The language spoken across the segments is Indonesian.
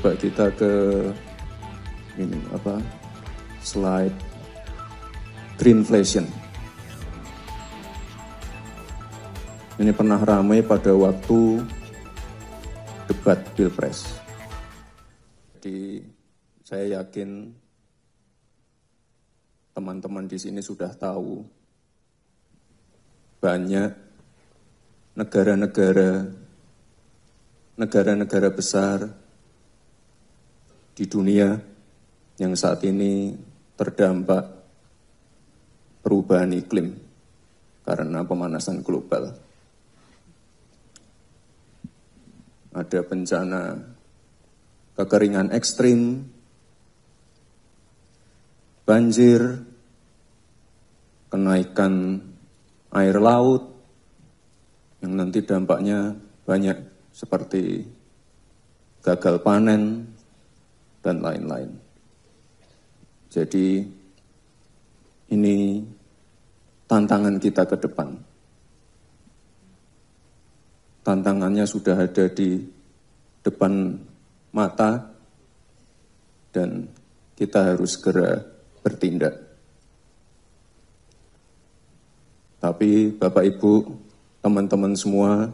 Coba kita ke ini slide greenflation. Ini pernah ramai pada waktu debat Pilpres. Jadi saya yakin teman-teman di sini sudah tahu banyak negara-negara besar di dunia yang saat ini terdampak perubahan iklim karena pemanasan global. Ada bencana kekeringan ekstrim, banjir, kenaikan air laut, yang nanti dampaknya banyak seperti gagal panen, dan lain-lain. Jadi ini tantangan kita ke depan. Tantangannya sudah ada di depan mata dan kita harus segera bertindak. Tapi Bapak Ibu, teman-teman semua,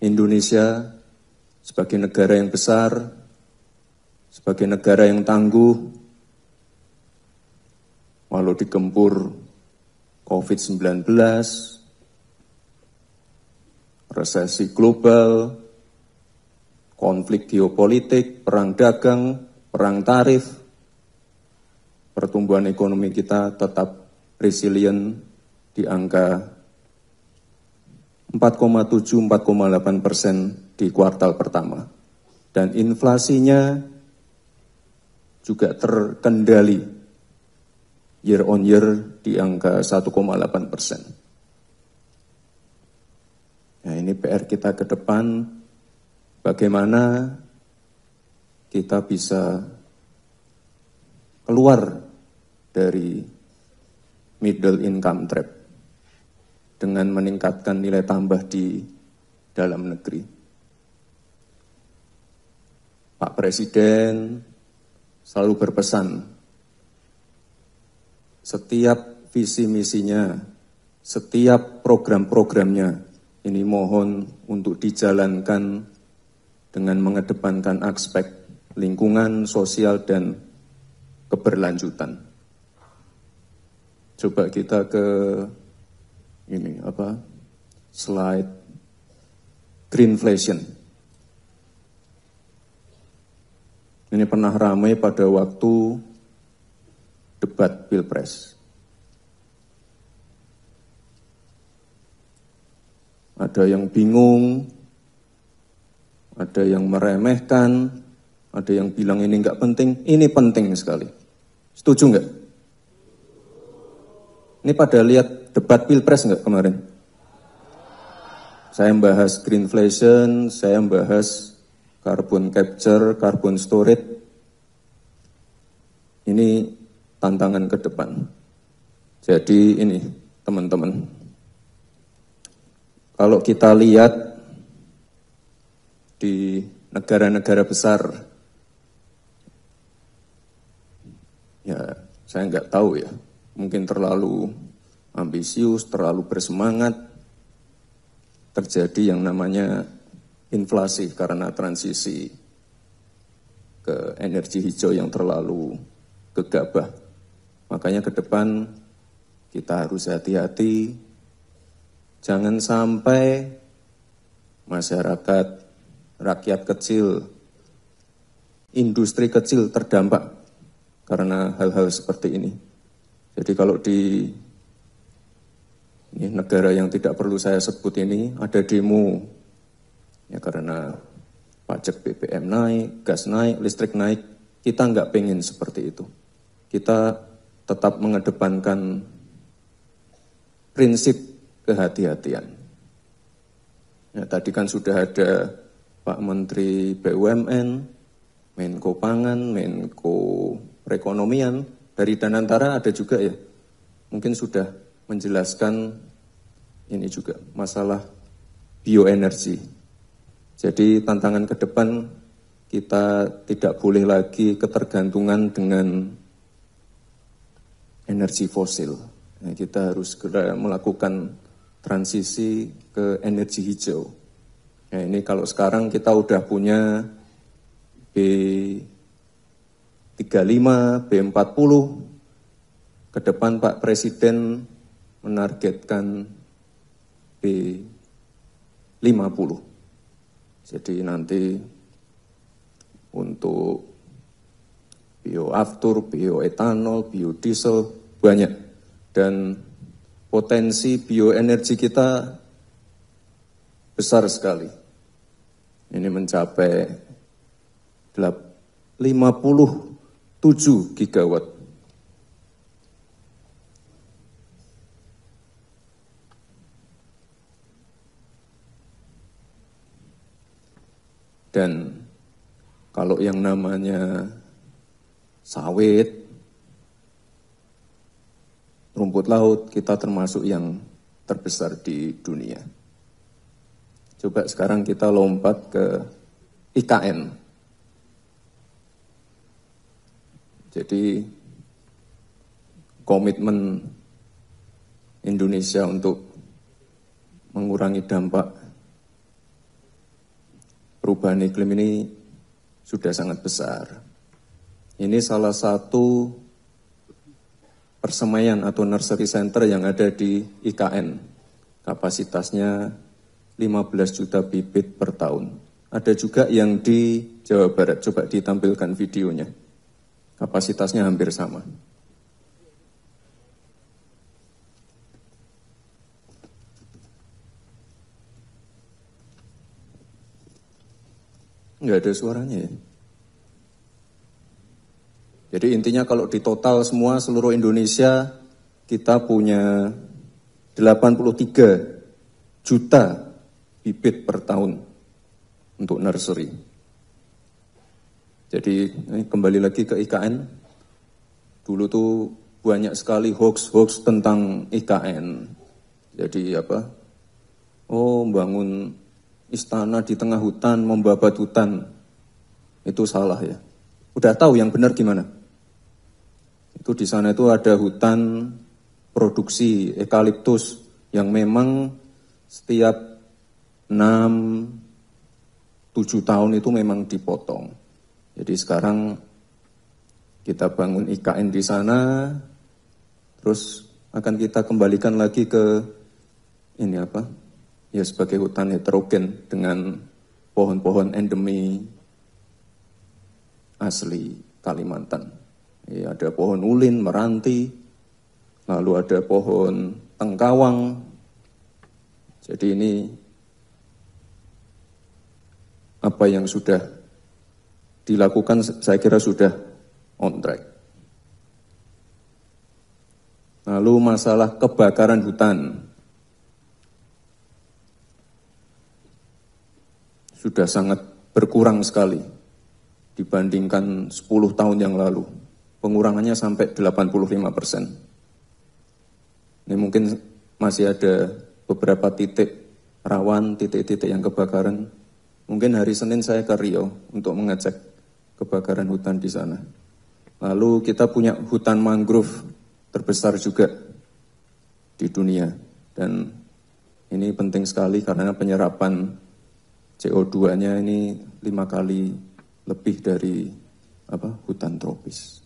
Indonesia sebagai negara yang besar, sebagai negara yang tangguh, walau digempur COVID-19, resesi global, konflik geopolitik, perang dagang, perang tarif, pertumbuhan ekonomi kita tetap resilient di angka 4,7-4,8% di kuartal pertama. Dan inflasinya juga terkendali year on year di angka 1,8%. Nah, ini PR kita ke depan, bagaimana kita bisa keluar dari middle income trap dengan meningkatkan nilai tambah di dalam negeri. Pak Presiden selalu berpesan, setiap visi misinya, setiap program-programnya, ini mohon untuk dijalankan dengan mengedepankan aspek lingkungan, sosial, dan keberlanjutan. Coba kita ke ini slide greenflation. Ini pernah ramai pada waktu debat Pilpres. Ada yang bingung, ada yang meremehkan, ada yang bilang ini nggak penting, ini penting sekali. Setuju nggak? Ini pada lihat debat Pilpres nggak kemarin? Saya membahas greenflation, saya membahas carbon capture, carbon storage. Ini tantangan ke depan. Jadi ini teman-teman. Kalau kita lihat di negara-negara besar, ya saya nggak tahu ya, mungkin terlalu ambisius, terlalu bersemangat, terjadi yang namanya inflasi karena transisi ke energi hijau yang terlalu gegabah. Makanya ke depan kita harus hati-hati. Jangan sampai masyarakat, rakyat kecil, industri kecil terdampak karena hal-hal seperti ini. Jadi kalau di negara yang tidak perlu saya sebut ini, ada demo, ya karena pajak BBM naik, gas naik, listrik naik, kita nggak pengen seperti itu. Kita tetap mengedepankan prinsip kehati-hatian. Ya, tadi kan sudah ada Pak Menteri BUMN, Menko Pangan, Menko Perekonomian, dari Danantara ada juga ya, mungkin sudah menjelaskan ini juga masalah bioenergi. Jadi tantangan ke depan kita tidak boleh lagi ketergantungan dengan energi fosil. Nah, kita harus segera melakukan transisi ke energi hijau. Nah, ini kalau sekarang kita udah punya B35, B40, ke depan Pak Presiden menargetkan B50. Jadi nanti untuk bioaftur, bioetanol, biodiesel banyak, dan potensi bioenergi kita besar sekali. Ini mencapai 57 gigawatt. Dan kalau yang namanya sawit, rumput laut, kita termasuk yang terbesar di dunia. Coba sekarang kita lompat ke IKN. Jadi komitmen Indonesia untuk mengurangi dampak perubahan iklim ini sudah sangat besar. Ini salah satu persemaian atau nursery center yang ada di IKN. Kapasitasnya 15 juta bibit per tahun. Ada juga yang di Jawa Barat, coba ditampilkan videonya. Kapasitasnya hampir sama. Nggak ada suaranya ya. Jadi intinya kalau di total semua seluruh Indonesia kita punya 83 juta bibit per tahun untuk nursery. Jadi kembali lagi ke IKN. Dulu tuh banyak sekali hoax tentang IKN. Jadi apa? Oh, bangun istana di tengah hutan, membabat hutan. Itu salah ya. Udah tahu yang benar gimana? Itu di sana itu ada hutan produksi eukaliptus yang memang setiap 6-7 tahun itu memang dipotong. Jadi sekarang kita bangun IKN di sana, terus akan kita kembalikan lagi ke ini apa? Ya sebagai hutan heterogen dengan pohon-pohon endemi asli Kalimantan. Ya, ada pohon ulin, meranti, lalu ada pohon tengkawang. Jadi ini apa yang sudah dilakukan saya kira sudah on track. Lalu masalah kebakaran hutan. Sudah sangat berkurang sekali dibandingkan 10 tahun yang lalu. Pengurangannya sampai 85%. Ini mungkin masih ada beberapa titik rawan, titik-titik yang kebakaran. Mungkin hari Senin saya ke Riau untuk mengecek kebakaran hutan di sana. Lalu kita punya hutan mangrove terbesar juga di dunia. Dan ini penting sekali karena penyerapan CO2-nya ini 5 kali lebih dari hutan tropis.